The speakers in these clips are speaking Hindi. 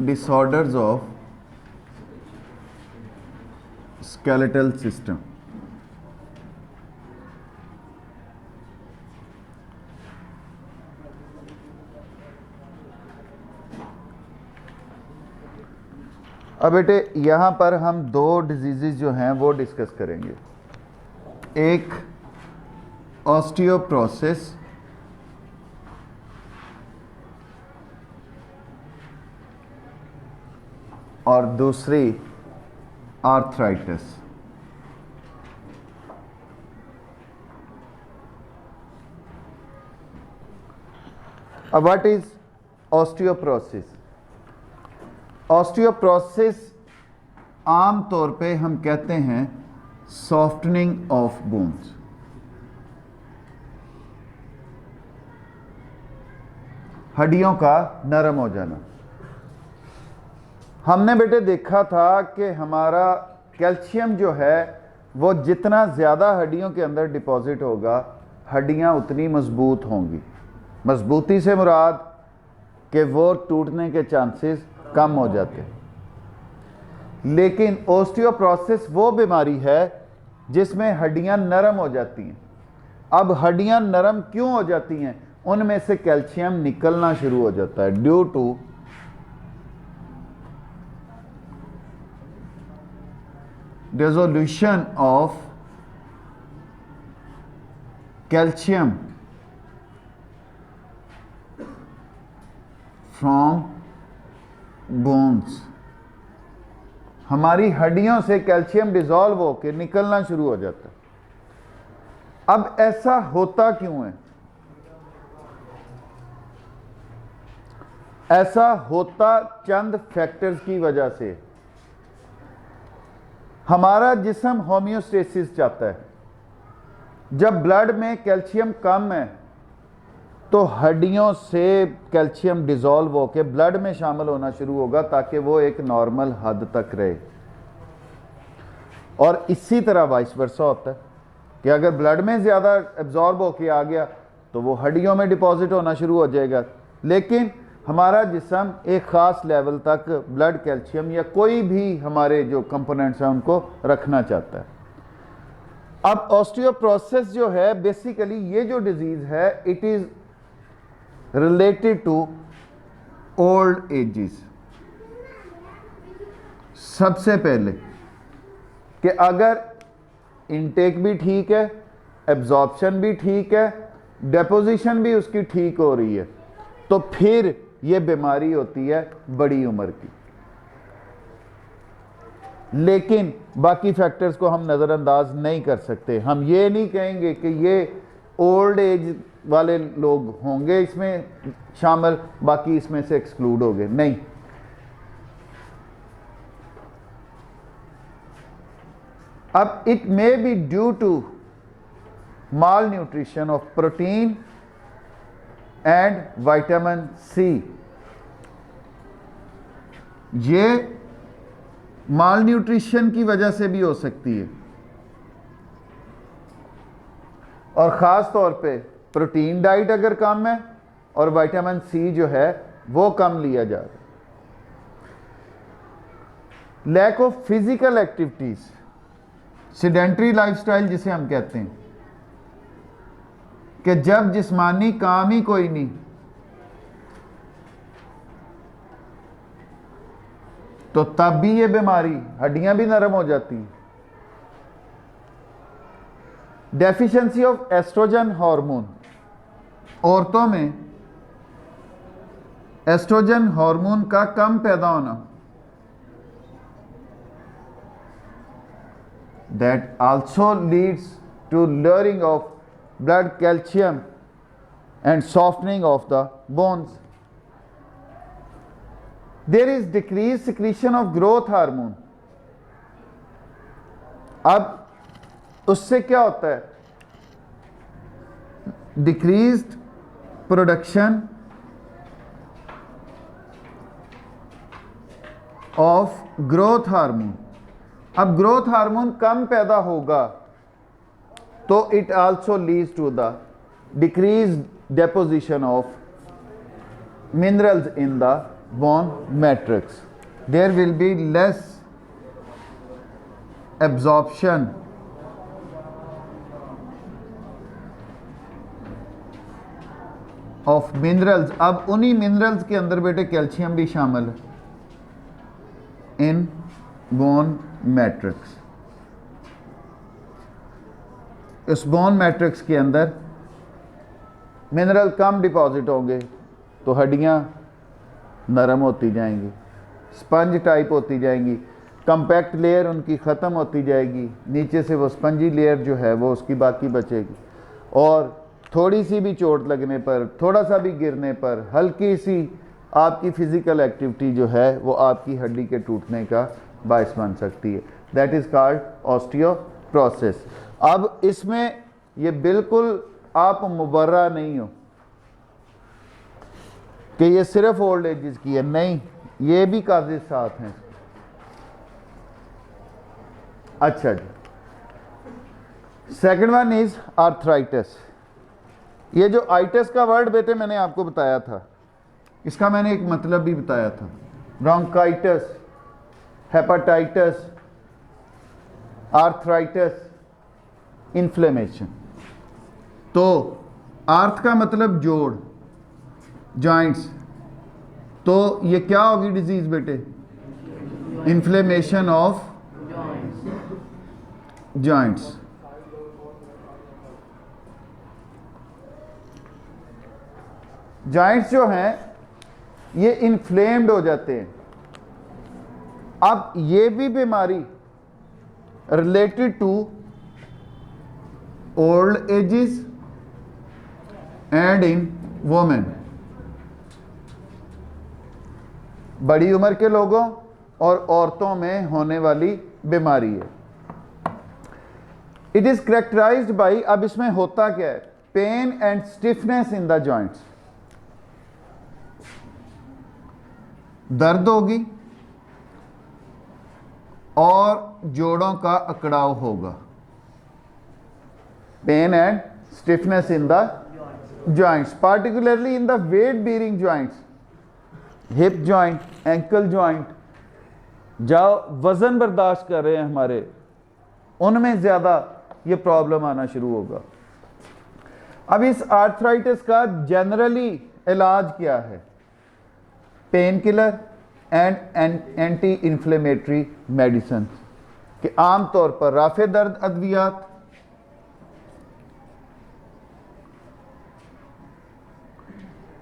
disorders of skeletal system. अब बेटे यहाँ पर हम दो डिजीज़ जो हैं वो डिस्कस करेंगे। एक ऑस्टियोप्रोसिस और दूसरी आर्थराइटिस। अब व्हाट इज ऑस्टियोप्रोसिस? ऑस्टियोप्रोसिस आम तौर पे हम कहते हैं सॉफ्टनिंग ऑफ बोन्स। हड्डियों का नरम हो जाना। हमने बेटे देखा था कि हमारा कैल्शियम जो है वो जितना ज़्यादा हड्डियों के अंदर डिपॉजिट होगा हड्डियां उतनी मजबूत होंगी। मजबूती से मुराद कि वो टूटने के चांसेस कम हो जाते हैं। लेकिन ऑस्टियोप्रोसिस वो बीमारी है जिसमें हड्डियां नरम हो जाती हैं। अब हड्डियां नरम क्यों हो जाती हैं? उनमें से कैल्शियम निकलना शुरू हो जाता है due to dissolution of calcium from bones. हमारी हड्डियों से कैल्शियम डिसॉल्व होकर निकलना शुरू हो जाता है। अब ऐसा होता क्यों है? ऐसा होता चंद फैक्टर्स की वजह से। हमारा जिस्म होम्योस्टेसिस चाहता है। जब ब्लड में कैल्शियम कम है तो हड्डियों से कैल्शियम डिसॉल्व होकर ब्लड में शामिल होना शुरू होगा ताकि वो एक नॉर्मल हद तक रहे। और इसी तरह वाइस वर्सा होता है कि अगर ब्लड में ज़्यादा एब्जॉर्ब होके आ गया तो वो हड्डियों में डिपॉजिट होना शुरू हो जाएगा। लेकिन हमारा जिस्म एक ख़ास लेवल तक ब्लड कैल्शियम या कोई भी हमारे जो कंपोनेंट्स हैं उनको रखना चाहता है। अब ऑस्टियोप्रोसिस जो है बेसिकली ये जो डिजीज़ है it is related to old ages. सबसे पहले कि अगर इनटेक भी ठीक है, एब्जॉर्प्शन भी ठीक है, डेपोजिशन भी उसकी ठीक हो रही है तो फिर ये बीमारी होती है बड़ी उम्र की। लेकिन बाकी फैक्टर्स को हम नज़रअंदाज नहीं कर सकते। हम ये नहीं कहेंगे कि ये ओल्ड एज वाले लोग होंगे इसमें शामिल, बाकी इसमें से एक्सक्लूड हो गए, नहीं। अब it may be due to malnutrition of protein and vitamin C. ये माल न्यूट्रिशन की वजह से भी हो सकती है और ख़ास तौर पे प्रोटीन डाइट अगर कम है और विटामिन सी जो है वो कम लिया जा रहा है। Lack of physical activities, sedentary lifestyle जिसे हम कहते हैं कि जब जिस्मानी काम ही कोई नहीं तो तब भी ये बीमारी, हड्डियां भी नरम हो जाती हैं। डेफिशिएंसी ऑफ एस्ट्रोजन हार्मोन, औरतों में एस्ट्रोजन हार्मोन का कम पैदा होना, that also leads to lowering of blood calcium and softening of the bones. There is decrease secretion of growth hormone. अब उससे क्या होता है? Decreased production of growth hormone. अब ग्रोथ हार्मोन कम पैदा होगा तो it also leads to the decreased deposition of minerals in the bone matrix. There will be less absorption of minerals. अब उन्हीं मिनरल्स के अंदर बेटे कैल्शियम भी शामिल है इन बोन मैट्रिक्स। इस बोन मैट्रिक्स के अंदर मिनरल कम डिपॉजिट होंगे तो हड्डियाँ नरम होती जाएंगी, स्पंज टाइप होती जाएंगी, कंपैक्ट लेयर उनकी ख़त्म होती जाएगी, नीचे से वो स्पंजी लेयर जो है वो उसकी बाकी बचेगी। और थोड़ी सी भी चोट लगने पर, थोड़ा सा भी गिरने पर, हल्की सी आपकी फ़िज़िकल एक्टिविटी जो है वो आपकी हड्डी के टूटने का बायस बन सकती है। That is called osteoporosis. अब इसमें ये बिल्कुल आप मुबर्रा नहीं हो कि ये सिर्फ ओल्ड एजेस की है, नहीं, ये भी काज़िज़ साथ हैं। अच्छा जी, सेकंड वन इज आर्थराइटिस। ये जो आइटिस का वर्ड बेटे मैंने आपको बताया था, इसका मैंने एक मतलब भी बताया था, ब्रोंकाइटिस, हेपेटाइटिस, आर्थराइटिस, इन्फ्लेमेशन। तो आर्थ का मतलब जोड़, जॉइंट्स, तो ये क्या होगी डिजीज बेटे? Inflammation of joints. जॉइंट्स जो हैं ये इन्फ्लेम्ड हो जाते हैं। अब ये भी बीमारी related to old ages and in women, बड़ी उम्र के लोगों और औरतों में होने वाली बीमारी है। इट इज करेक्टराइज्ड बाई, अब इसमें होता क्या है, pain and stiffness in the joints. दर्द होगी और जोड़ों का अकड़ाव होगा। Pain and stiffness in the joints, particularly in the weight bearing joints, hip joint, ankle joint, जो वजन बर्दाश्त कर रहे हैं हमारे, उनमें ज़्यादा ये प्रॉब्लम आना शुरू होगा। अब इस आर्थराइटिस का जनरली इलाज क्या है? Pain killer and anti inflammatory medicine के आम तौर पर राफे दर्द अद्वियात,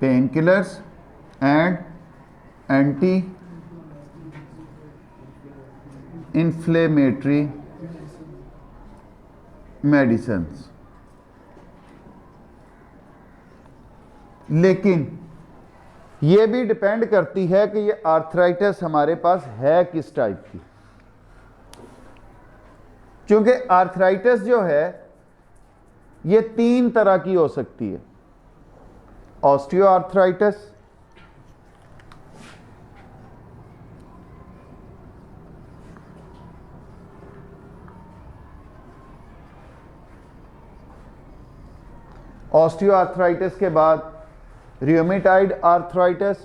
pain killers and anti inflammatory medicines. लेकिन ये भी डिपेंड करती है कि ये आर्थराइटिस हमारे पास है किस टाइप की, क्योंकि आर्थराइटिस जो है ये 3 तरह की हो सकती है। ऑस्टियोआर्थराइटिस, ऑस्टियोआर्थराइटिस के बाद रियोमेटाइड आर्थराइटिस,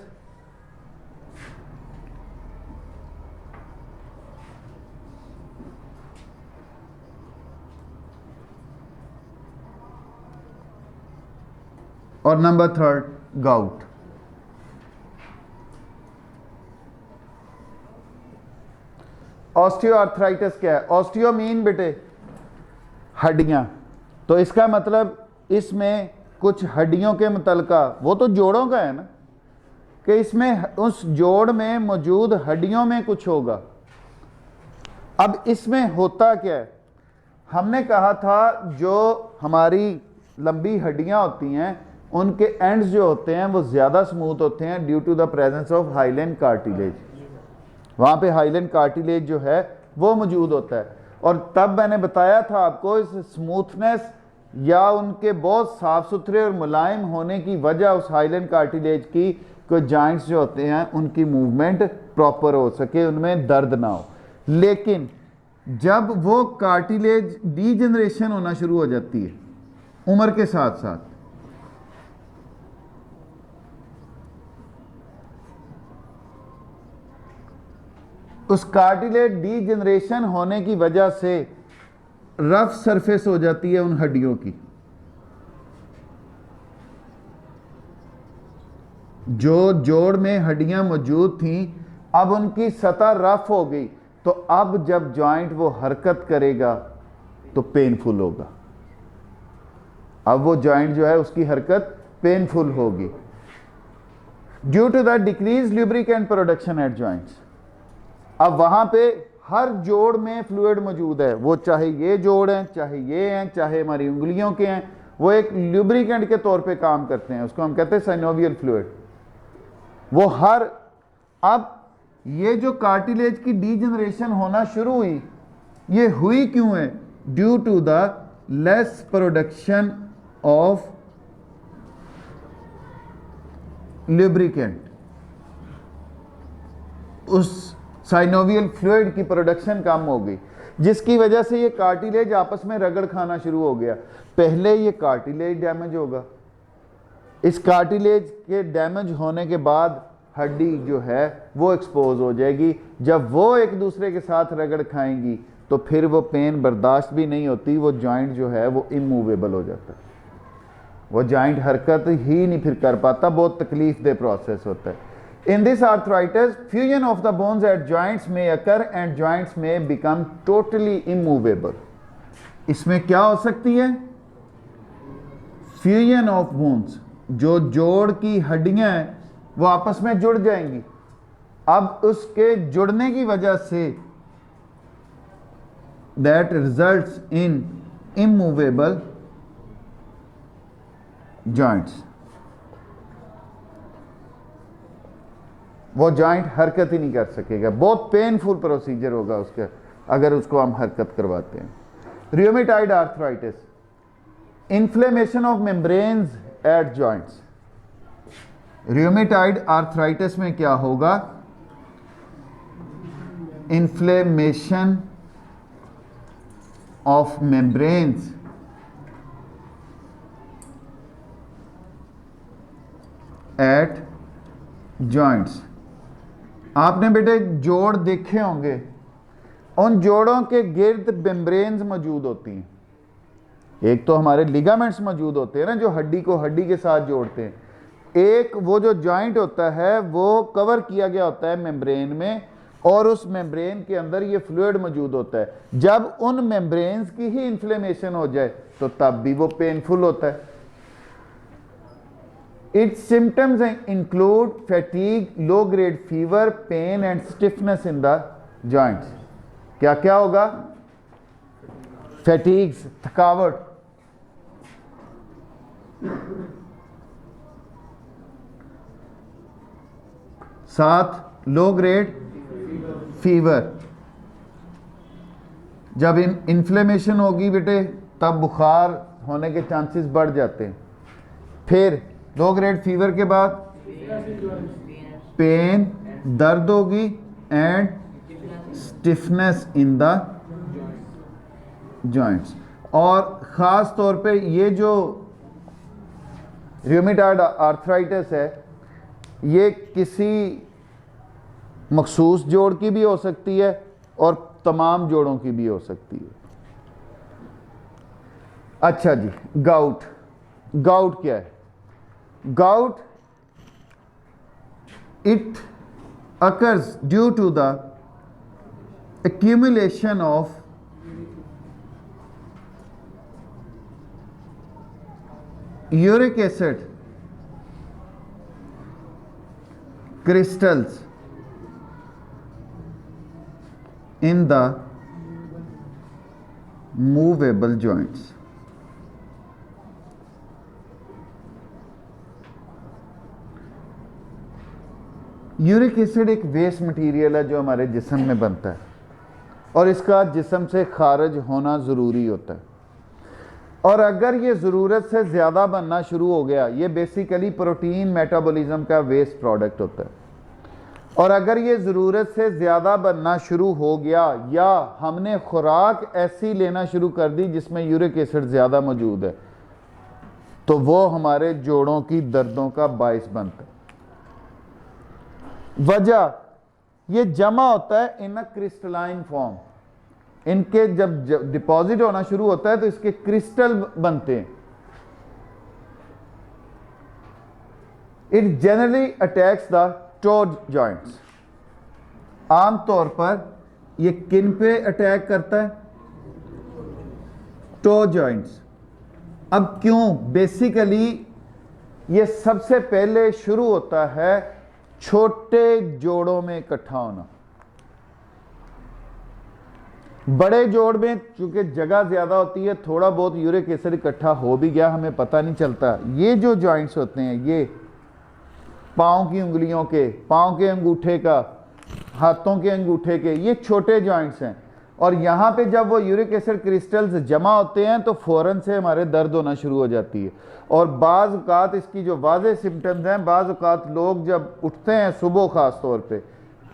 और नंबर 3 गाउट। ऑस्टियोआर्थराइटिस क्या है? ऑस्टियो मीन बेटे हड्डियां, तो इसका मतलब इसमें कुछ हड्डियों के मुतलका, वो तो जोड़ों का है ना, कि इसमें उस जोड़ में मौजूद हड्डियों में कुछ होगा। अब इसमें होता क्या है, हमने कहा था जो हमारी लंबी हड्डियां होती हैं उनके एंड्स जो होते हैं वो ज़्यादा स्मूथ होते हैं due to the presence of hyaline cartilage. वहाँ पे हाइलेन कार्टिलेज जो है वो मौजूद होता है। और तब मैंने बताया था आपको इस स्मूथनेस या उनके बहुत साफ़ सुथरे और मुलायम होने की वजह उस हाइलेन कार्टिलेज की, को जॉइंट्स जो होते हैं उनकी मूवमेंट प्रॉपर हो सके, उनमें दर्द ना हो। लेकिन जब वो कार्टिलेज डीजनरेशन होना शुरू हो जाती है उम्र के साथ साथ, उस कार्टिलेज डीजनरेशन होने की वजह से रफ सरफेस हो जाती है उन हड्डियों की। जो जोड़ में हड्डियां मौजूद थीं अब उनकी सतह रफ हो गई, तो अब जब जॉइंट वो हरकत करेगा तो पेनफुल होगा। अब वो जॉइंट जो है उसकी हरकत पेनफुल होगी due to the decrease lubricant production at joints. अब वहां पे हर जोड़ में फ्लूइड मौजूद है, वो चाहे ये जोड़ हैं, चाहे ये हैं, चाहे हमारी उंगलियों के हैं, वो एक ल्यूब्रिकेंट के तौर पे काम करते हैं, उसको हम कहते हैं साइनोवियल फ्लूइड। वो हर अब ये जो कार्टिलेज की डीजनरेशन होना शुरू हुई, ये हुई क्यों है? Due to the less production of lubricant. उस साइनोवियल फ्लूइड की प्रोडक्शन कम हो गई, जिसकी वजह से ये कार्टिलेज आपस में रगड़ खाना शुरू हो गया। पहले ये कार्टिलेज डैमेज होगा, इस कार्टिलेज के डैमेज होने के बाद हड्डी जो है वो एक्सपोज हो जाएगी। जब वो एक दूसरे के साथ रगड़ खाएंगी तो फिर वो पेन बर्दाश्त भी नहीं होती, वो जॉइंट जो है वो इमूवेबल हो जाता है, वो जॉइंट हरकत ही नहीं फिर कर पाता, बहुत तकलीफ दे प्रोसेस होता है। In this arthritis, fusion of the bones at joints may occur and joints may become totally immovable. इसमें क्या हो सकती है? Fusion of bones, जो जोड़ की हड्डियां हैं वो आपस में जुड़ जाएंगी। अब उसके जुड़ने की वजह से that results in immovable joints. वो जॉइंट हरकत ही नहीं कर सकेगा, बहुत पेनफुल प्रोसीजर होगा उसके अगर उसको हम हरकत करवाते हैं। Rheumatoid arthritis, inflammation of membranes at joints. Rheumatoid arthritis में क्या होगा? Inflammation of membranes at joints. आपने बेटे जोड़ देखे होंगे, उन जोड़ों के गिर्द मेम्ब्रेन्स मौजूद होती हैं। एक तो हमारे लिगामेंट्स मौजूद होते हैं ना, जो हड्डी को हड्डी के साथ जोड़ते हैं। एक वो जो जॉइंट होता है वो कवर किया गया होता है मेम्ब्रेन में, और उस मेम्ब्रेन के अंदर ये फ्लूइड मौजूद होता है। जब उन मेम्ब्रेन्स की ही इन्फ्लेमेशन हो जाए तो तब भी वो पेनफुल होता है। Its symptoms include fatigue, low-grade fever, pain and stiffness in the joints. क्या क्या होगा? Fatigues, थकावट, साथ low-grade fever। जब इन्फ्लेमेशन होगी बेटे तब बुखार होने के चांसेस बढ़ जाते हैं। फिर लो ग्रेड फीवर के बाद पेन, दर्द होगी and stiffness in the joints. और ख़ास तौर पे ये जो रियोमेटॉइड आर्थराइटिस है ये किसी मखसूस जोड़ की भी हो सकती है और तमाम जोड़ों की भी हो सकती है। अच्छा जी, गाउट। गाउट क्या है? Gout, it occurs due to the accumulation of uric acid crystals in the movable joints. Uric acid एक वेस्ट मटेरियल है जो हमारे जिस्म में बनता है और इसका जिस्म से खारिज होना ज़रूरी होता है। और अगर ये ज़रूरत से ज़्यादा बनना शुरू हो गया, ये बेसिकली प्रोटीन मेटाबॉलिज्म का वेस्ट प्रोडक्ट होता है, और अगर ये ज़रूरत से ज़्यादा बनना शुरू हो गया या हमने खुराक ऐसी लेना शुरू कर दी जिसमें यूरिक एसिड ज़्यादा मौजूद है, तो वो हमारे जोड़ों की दर्दों का बायस बनता है। वजह ये जमा होता है इन अ क्रिस्टलाइन फॉर्म। इनके जब डिपॉजिट होना शुरू होता है तो इसके क्रिस्टल बनते हैं। It generally attacks the toe joints. आमतौर पर ये किन पे अटैक करता है? Toe joints. अब क्यों? बेसिकली ये सबसे पहले शुरू होता है छोटे जोड़ों में इकट्ठा होना। बड़े जोड़ में चूंकि जगह ज्यादा होती है, थोड़ा बहुत यूरिक एसिड इकट्ठा हो भी गया हमें पता नहीं चलता। ये जो जॉइंट्स होते हैं, ये पाँव की उंगलियों के, पाँव के अंगूठे का, हाथों के अंगूठे के, ये छोटे जॉइंट्स हैं। और यहाँ पे जब वो यूरिक एसिड क्रिस्टल्स जमा होते हैं तो फ़ौरन से हमारे दर्द होना शुरू हो जाती है। और बाज़ औक़ात इसकी जो वाज़ेह सिम्टम्स हैं, बाज़ औक़ात लोग जब उठते हैं सुबह ख़ास तौर पे,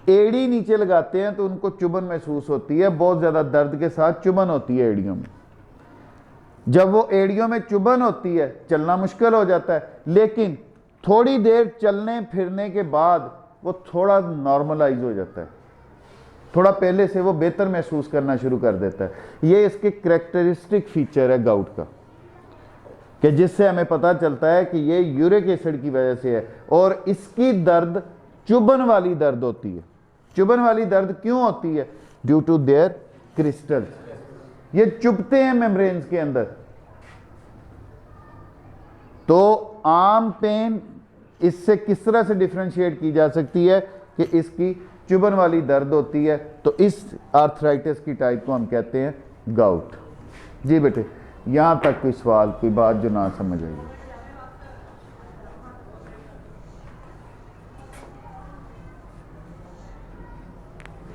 एड़ी नीचे लगाते हैं तो उनको चुभन महसूस होती है, बहुत ज़्यादा दर्द के साथ चुभन होती है एड़ियों में। जब वो एड़ियों में चुभन होती है चलना मुश्किल हो जाता है, लेकिन थोड़ी देर चलने फिरने के बाद वो थोड़ा नॉर्मलाइज हो जाता है, थोड़ा पहले से वो बेहतर महसूस करना शुरू कर देता है। ये इसके करैक्टरिस्टिक फीचर है गाउट का, कि जिससे हमें पता चलता है कि ये यूरिक एसिड की वजह से है। और इसकी दर्द चुभन वाली दर्द होती है। चुभन वाली दर्द क्यों होती है? Due to their crystals. ये चुभते हैं मेम्ब्रेन्स के अंदर। तो आम पेन इससे किस तरह से डिफरेंशिएट की जा सकती है कि इसकी चुभन वाली दर्द होती है, तो इस आर्थराइटिस की टाइप को हम कहते हैं गाउट। जी बेटे, यहाँ तक कोई सवाल, कोई बात जो ना समझ आई?